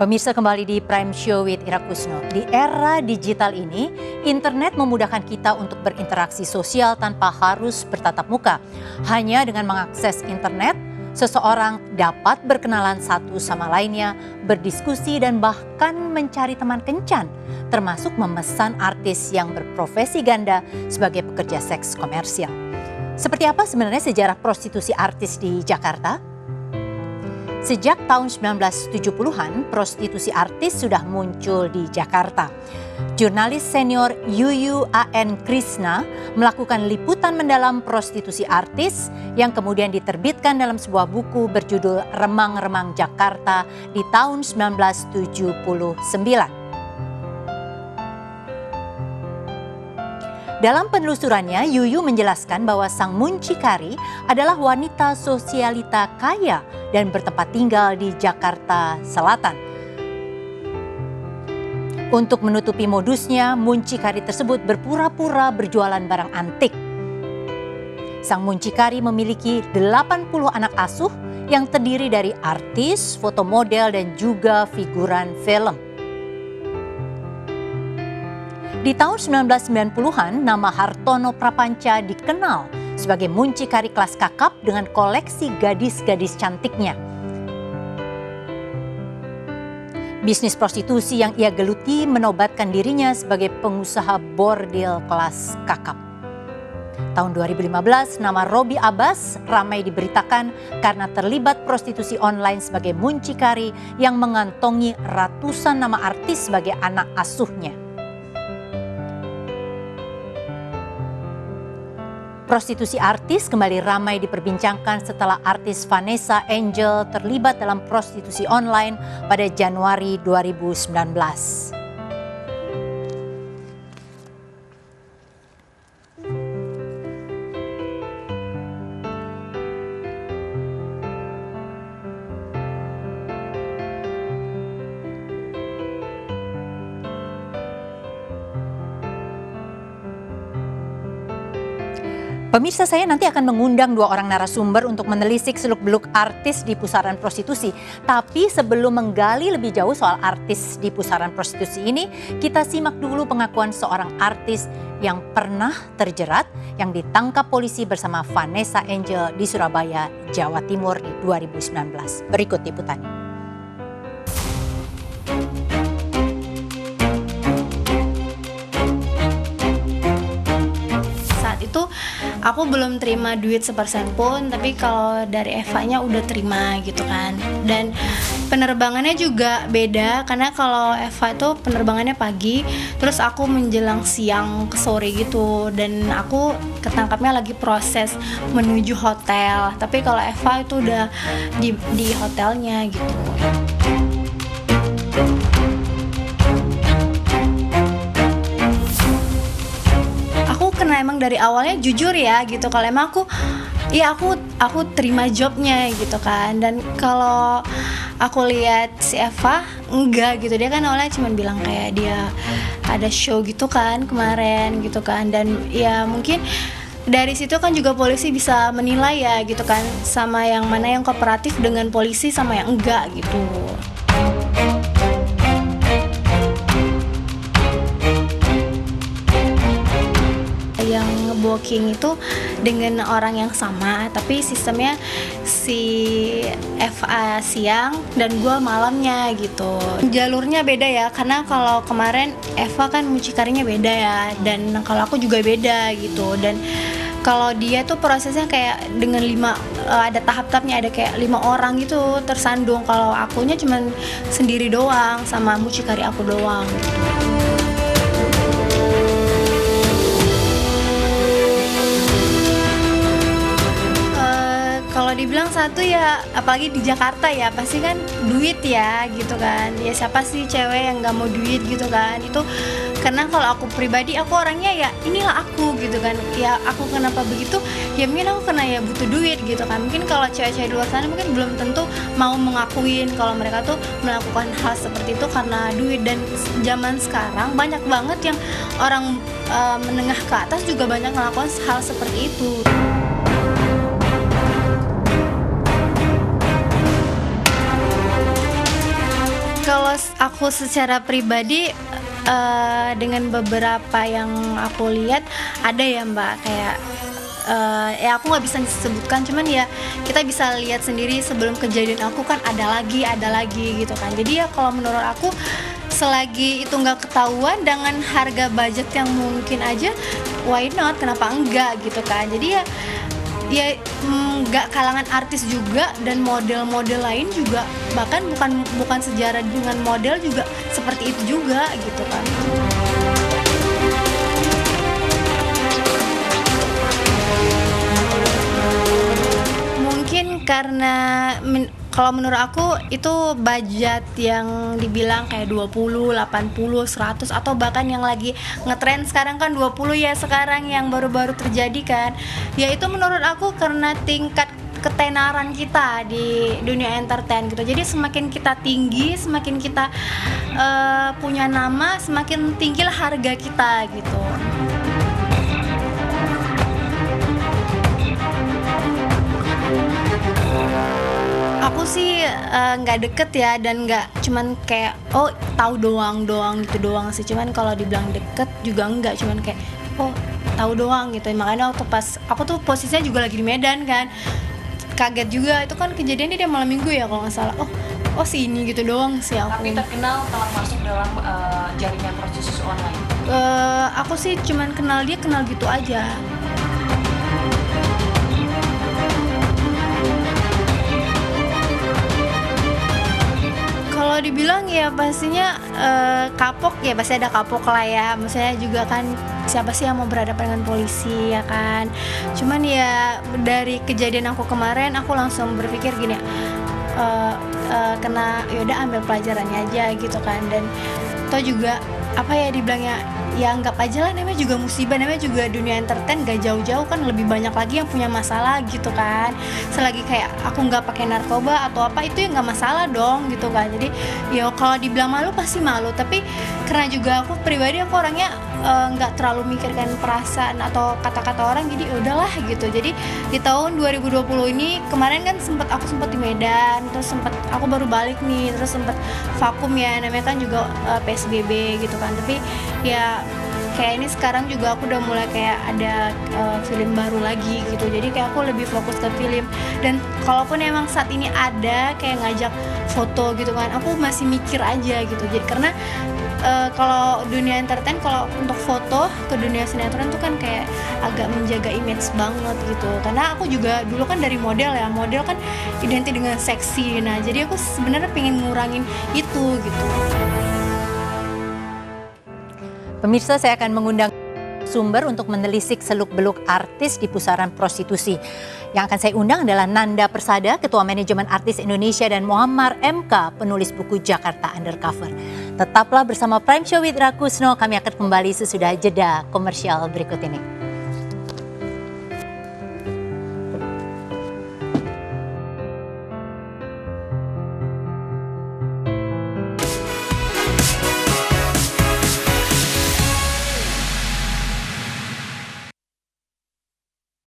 Pemirsa, kembali di Prime Show with Ira Kusno. Di era digital ini, internet memudahkan kita untuk berinteraksi sosial tanpa harus bertatap muka. Hanya dengan mengakses internet, seseorang dapat berkenalan satu sama lainnya, berdiskusi dan bahkan mencari teman kencan, termasuk memesan artis yang berprofesi ganda sebagai pekerja seks komersial. Seperti apa sebenarnya sejarah prostitusi artis di Jakarta? Sejak tahun 1970-an, prostitusi artis sudah muncul di Jakarta. Jurnalis senior Yuyu A.N. Krishna melakukan liputan mendalam prostitusi artis yang kemudian diterbitkan dalam sebuah buku berjudul Remang-Remang Jakarta di tahun 1979. Dalam penelusurannya, Yuyu menjelaskan bahwa sang muncikari adalah wanita sosialita kaya dan bertempat tinggal di Jakarta Selatan. Untuk menutupi modusnya, muncikari tersebut berpura-pura berjualan barang antik. Sang muncikari memiliki 80 anak asuh yang terdiri dari artis, foto model, dan juga figuran film. Di tahun 1990-an, nama Hartono Prapanca dikenal sebagai muncikari kelas kakap dengan koleksi gadis-gadis cantiknya. Bisnis prostitusi yang ia geluti menobatkan dirinya sebagai pengusaha bordil kelas kakap. Tahun 2015, nama Robi Abbas ramai diberitakan karena terlibat prostitusi online sebagai muncikari yang mengantongi ratusan nama artis sebagai anak asuhnya. Prostitusi artis kembali ramai diperbincangkan setelah artis Vanessa Angel terlibat dalam prostitusi online pada Januari 2019. Pemirsa, saya nanti akan mengundang 2 orang narasumber untuk menelisik seluk-beluk artis di pusaran prostitusi. Tapi sebelum menggali lebih jauh soal artis di pusaran prostitusi ini, kita simak dulu pengakuan seorang artis yang pernah terjerat yang ditangkap polisi bersama Vanessa Angel di Surabaya, Jawa Timur di 2019. Berikut liputannya. Itu aku belum terima duit sepersen pun, tapi kalau dari Eva-nya udah terima gitu kan. Dan penerbangannya juga beda, karena kalau Eva itu penerbangannya pagi, terus aku menjelang siang ke sore gitu, dan aku ketangkapnya lagi proses menuju hotel. Tapi kalau Eva itu udah di hotelnya gitu. Karena emang dari awalnya jujur ya gitu, kalau emang aku terima jobnya gitu kan. Dan kalau aku lihat si Eva enggak gitu, dia kan awalnya cuma bilang kayak dia ada show gitu kan kemarin gitu kan. Dan ya mungkin dari situ kan juga polisi bisa menilai ya gitu kan, sama yang mana yang kooperatif dengan polisi sama yang enggak gitu. Yang ngebooking itu dengan orang yang sama, tapi sistemnya si FA siang dan gue malamnya gitu. Jalurnya beda ya, karena kalau kemarin Eva kan mucikarinya beda ya, dan kalau aku juga beda gitu. Dan kalau dia tuh prosesnya kayak dengan 5 ada tahap-tahapnya, ada kayak 5 orang gitu tersandung. Kalau akunya cuman sendiri doang sama mucikari aku doang gitu. Kalau dibilang satu ya, apalagi di Jakarta ya, pasti kan duit ya gitu kan. Ya siapa sih cewek yang gak mau duit gitu kan. Itu karena kalau aku pribadi, aku orangnya ya inilah aku gitu kan. Ya aku kenapa begitu, ya mungkin aku kena ya butuh duit gitu kan. Mungkin kalau cewek-cewek di luar sana mungkin belum tentu mau mengakuin kalau mereka tuh melakukan hal seperti itu karena duit. Dan zaman sekarang banyak banget yang orang menengah ke atas juga banyak melakukan hal seperti itu. Kalau aku secara pribadi dengan beberapa yang aku lihat ada ya Mbak, kayak ya aku nggak bisa sebutkan, cuman ya kita bisa lihat sendiri sebelum kejadian aku kan ada lagi gitu kan. Jadi ya kalau menurut aku selagi itu nggak ketahuan dengan harga budget yang mungkin aja, why not, kenapa enggak gitu kan. Jadi ya nggak kalangan artis juga dan model-model lain juga, bahkan bukan sejarah dengan model juga seperti itu juga gitu kan. Mungkin karena kalau menurut aku itu budget yang dibilang kayak 20, 80, 100 atau bahkan yang lagi ngetren sekarang kan 20 ya sekarang yang baru-baru terjadi kan. Ya itu menurut aku karena tingkat ketenaran kita di dunia entertain gitu. Jadi semakin kita tinggi, semakin kita punya nama, semakin tinggilah harga kita gitu. Aku sih nggak deket ya, dan nggak cuman kayak tahu doang gitu doang sih. Cuman kalau dibilang deket juga nggak, cuman kayak tahu doang gitu. Makanya waktu pas aku tuh posisinya juga lagi di Medan kan, kaget juga. Itu kan kejadiannya dia malam minggu ya kalau nggak salah. Si ini gitu doang sih aku. Tapi terkenal telah masuk dalam jaringan prostitusi online. Aku sih cuman kenal gitu aja. Kalau dibilang ya pastinya kapok ya, pasti ada kapok lah ya. Maksudnya juga kan siapa sih yang mau berhadapan dengan polisi ya kan. Cuman ya dari kejadian aku kemarin aku langsung berpikir gini, kena yaudah ambil pelajarannya aja gitu kan. Dan toh juga apa ya dibilangnya, ya anggap aja lah, namanya juga musibah, namanya juga dunia entertain, gak jauh-jauh kan lebih banyak lagi yang punya masalah gitu kan. Selagi kayak aku nggak pakai narkoba atau apa, itu ya nggak masalah dong gitu kan. Jadi ya kalau dibilang malu pasti malu, tapi karena juga aku pribadi, aku orangnya nggak terlalu mikirkan perasaan atau kata-kata orang, jadi udahlah gitu. Jadi di tahun 2020 ini kemarin kan aku sempat di Medan, terus aku baru balik nih, terus sempat vakum ya, namanya kan juga PSBB gitu kan. Tapi ya kayak ini sekarang juga aku udah mulai kayak ada film baru lagi gitu, jadi kayak aku lebih fokus ke film. Dan kalaupun emang saat ini ada kayak ngajak foto gitu kan, aku masih mikir aja gitu. Jadi karena kalau dunia entertain, kalau untuk foto ke dunia sinetron tuh kan kayak agak menjaga image banget gitu. Karena aku juga dulu kan dari model ya, model kan identik dengan seksi. Nah jadi aku sebenarnya pengen ngurangin itu gitu. Pemirsa, saya akan mengundang sumber untuk menelisik seluk-beluk artis di pusaran prostitusi. Yang akan saya undang adalah Nanda Persada, Ketua Manajemen Artis Indonesia, dan Muammar MK, penulis buku Jakarta Undercover. Tetaplah bersama Prime Show with Ira Kusno, kami akan kembali sesudah jeda komersial berikut ini.